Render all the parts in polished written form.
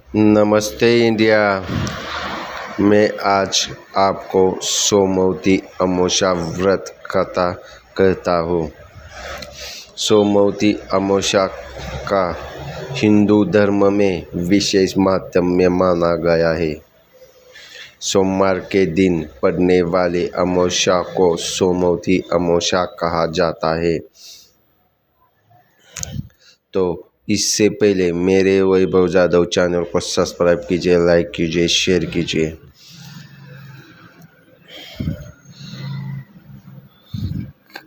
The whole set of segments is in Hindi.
नमस्ते इंडिया। मैं आज आपको सोमवती अमावस्या व्रत कथा कहता हूँ। सोमवती अमावस्या का हिंदू धर्म में विशेष महात्म्य माना गया है। सोमवार के दिन पड़ने वाले अमावस्या को सोमवती अमावस्या कहा जाता है। तो इससे पहले मेरे वैभव जादव चैनल को सब्सक्राइब कीजिए, लाइक कीजिए, शेयर कीजिए।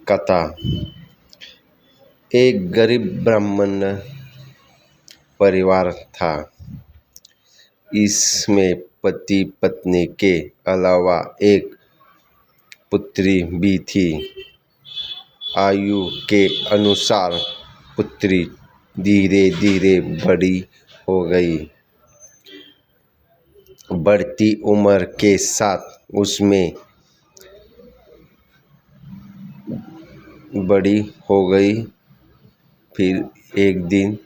कथा। एक गरीब ब्राह्मण परिवार था। इसमें पति पत्नी के अलावा एक पुत्री भी थी। आयु के अनुसार पुत्री धीरे धीरे बड़ी हो गई। बढ़ती उम्र के साथ उसमें बड़ी हो गई। फिर एक दिन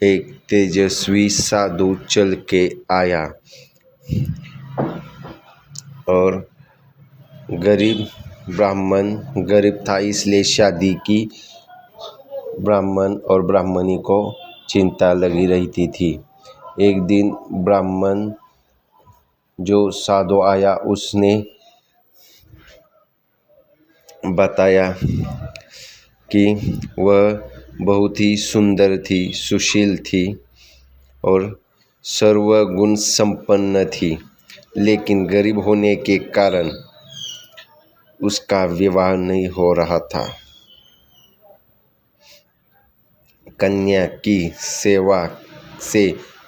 एक तेजस्वी साधु चल के आया और गरीब ब्राह्मण गरीब था, इसलिए शादी की ब्राह्मण और ब्राह्मणी को चिंता लगी रहती थी। एक दिन ब्राह्मण जो साधु आया, उसने बताया कि वह बहुत ही सुंदर थी, सुशील थी और सर्वगुण संपन्न थी, लेकिन गरीब होने के कारण उसका विवाह नहीं हो रहा था। कन्या की सेवा से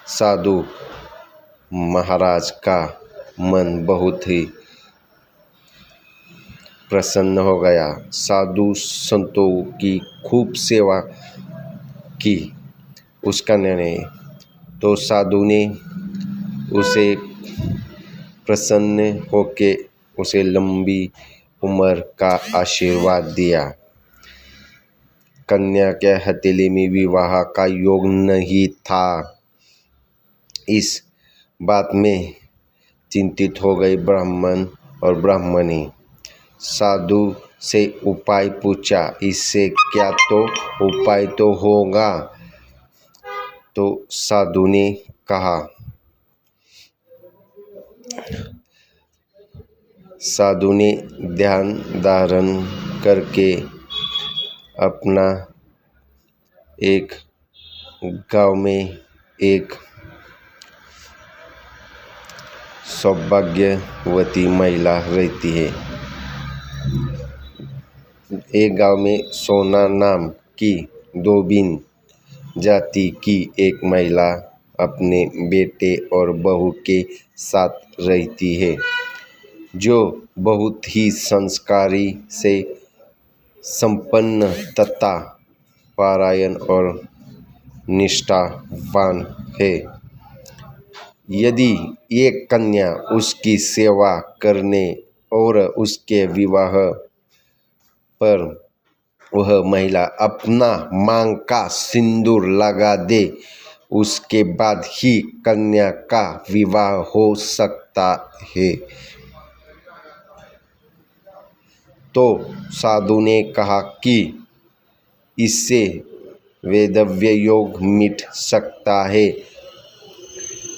साधु महाराज का मन बहुत ही प्रसन्न हो गया। साधु संतों की खूब सेवा की उस कन्या ने। तो साधु ने उसे प्रसन्न होके उसे लंबी उम्र का आशीर्वाद दिया। कन्या के हथेली में विवाह का योग नहीं था। इस बात में चिंतित हो गए ब्राह्मण और ब्राह्मणी। साधु से उपाय पूछा, इससे क्या तो उपाय तो होगा। तो साधु ने कहा, साधु ने ध्यान धारण करके अपना एक गांव में एक सौभाग्यवती महिला रहती है। एक गांव में सोना नाम की धोबिन जाति की एक महिला अपने बेटे और बहू के साथ रहती है, जो बहुत ही संस्कारी से संपन्न तथा पारायण और निष्ठावान है। यदि एक कन्या उसकी सेवा करने और उसके विवाह पर वह महिला अपना मांग का सिंदूर लगा दे, उसके बाद ही कन्या का विवाह हो सकता है। तो साधु ने कहा कि इससे वैधव्य योग मिट सकता है।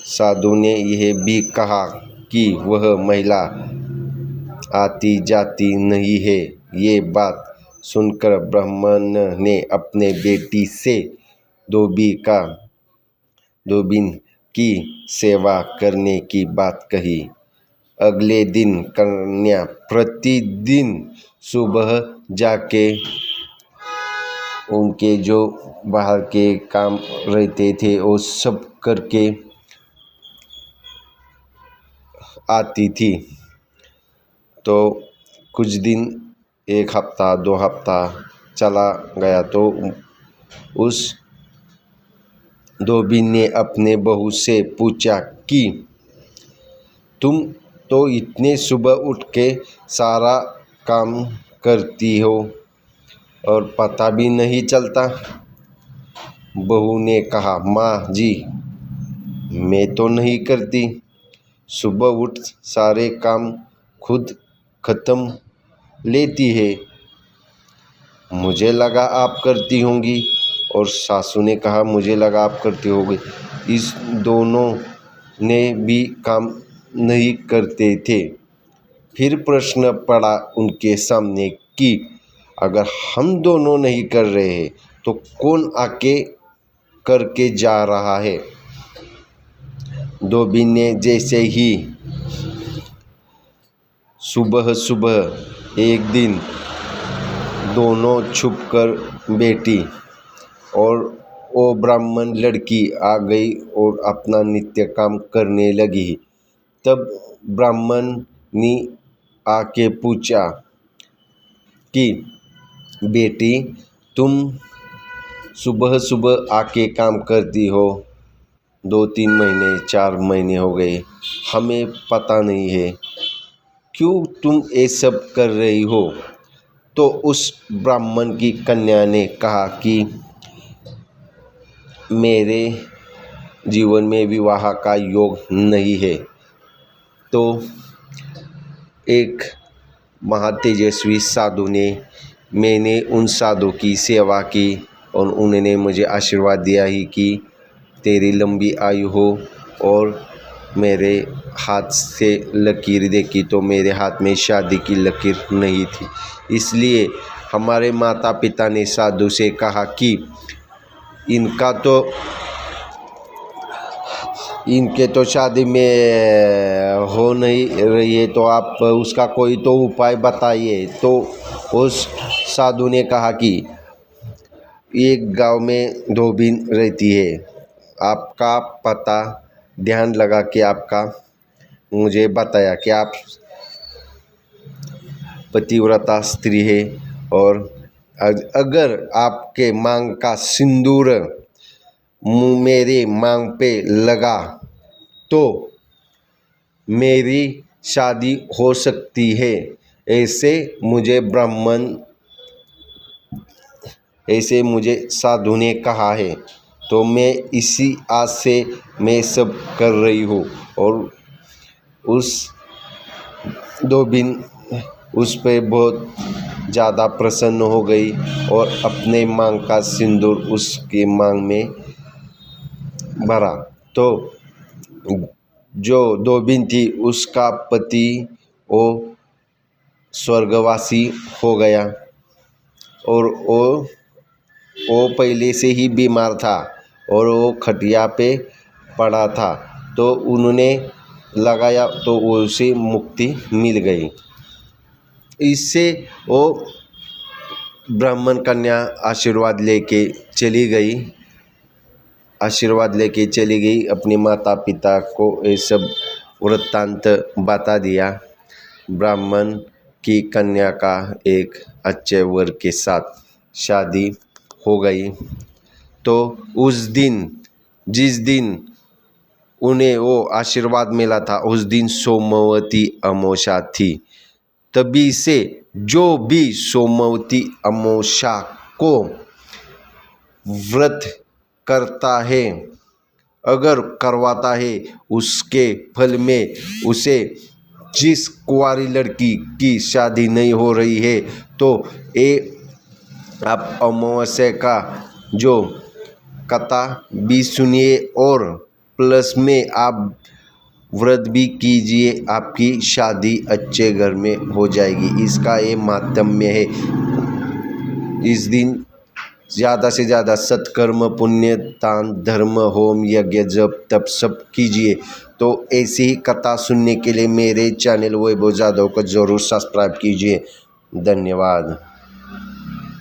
साधु ने यह भी कहा कि वह महिला आती जाती नहीं है। ये बात सुनकर ब्राह्मण ने अपने बेटी से धोबिन की सेवा करने की बात कही। अगले दिन कन्या प्रतिदिन सुबह जाके उनके जो बाहर के काम रहते थे वो सब करके आती थी। तो कुछ दिन, एक हफ्ता 2 हफ्ता चला गया तो उस धोबी ने अपने बहू से पूछा कि तुम तो इतने सुबह उठ के सारा काम करती हो और पता भी नहीं चलता। बहू ने कहा, माँ जी, मैं तो नहीं करती। सुबह उठ सारे काम खुद खत्म लेती है। मुझे लगा आप करती होंगी। और सासू ने कहा, मुझे लगा आप करती होगी। इस दोनों ने भी काम नहीं करते थे। फिर प्रश्न पड़ा उनके सामने कि अगर हम दोनों नहीं कर रहे हैं तो कौन आके करके जा रहा है। धोबी ने जैसे ही सुबह सुबह एक दिन दोनों छुप कर बैठी और वो ब्राह्मण लड़की आ गई और अपना नित्य काम करने लगी। तब ब्राह्मण ने आके पूछा कि बेटी, तुम सुबह सुबह आके काम करती हो, 2-3 महीने 4 महीने हो गए, हमें पता नहीं है, क्यों तुम ये सब कर रही हो। तो उस ब्राह्मण की कन्या ने कहा कि मेरे जीवन में विवाह का योग नहीं है। तो एक महातेजस्वी साधु ने, मैंने उन साधु की सेवा की और उन्होंने मुझे आशीर्वाद दिया ही कि तेरी लंबी आयु हो। और मेरे हाथ से लकीर देखी तो मेरे हाथ में शादी की लकीर नहीं थी। इसलिए हमारे माता पिता ने साधु से कहा कि इनके तो शादी में हो नहीं रही है, तो आप उसका कोई तो उपाय बताइए। तो उस साधु ने कहा कि एक गांव में धोबिन रहती है, आपका पता ध्यान लगा कि आपका मुझे बताया कि आप पतिव्रता स्त्री है और अगर आपके मांग का सिंदूर मेरे मांग पे लगा तो मेरी शादी हो सकती है। ऐसे मुझे साधु ने कहा है। तो मैं इसी आस से मैं सब कर रही हूँ। और उस धोबिन उस पर बहुत ज़्यादा प्रसन्न हो गई और अपने मांग का सिंदूर उसके मांग में भरा। तो जो धोबिन थी उसका पति वो स्वर्गवासी हो गया और वो पहले से ही बीमार था और वो खटिया पे पड़ा था। तो उन्होंने लगाया तो उसे मुक्ति मिल गई। इससे वो ब्राह्मण कन्या आशीर्वाद लेके चली गई। अपने माता पिता को ये सब वृत्तांत बता दिया। ब्राह्मण की कन्या का एक अच्छे वर के साथ शादी हो गई। तो उस दिन जिस दिन उन्हें वो आशीर्वाद मिला था उस दिन सोमवती अमावस्या थी। तभी से जो भी सोमवती अमावस्या को व्रत करता है, अगर करवाता है, उसके फल में उसे जिस कुंवारी लड़की की शादी नहीं हो रही है तो ये आप अमावस्या का जो कथा भी सुनिए और प्लस में आप व्रत भी कीजिए, आपकी शादी अच्छे घर में हो जाएगी। इसका ये माध्यम है। इस दिन ज़्यादा से ज़्यादा सत्कर्म, पुण्य, दान, धर्म, होम, यज्ञ, जप, तप सब कीजिए। तो ऐसी ही कथा सुनने के लिए मेरे चैनल वैभव जाधव को ज़रूर सब्सक्राइब कीजिए। धन्यवाद।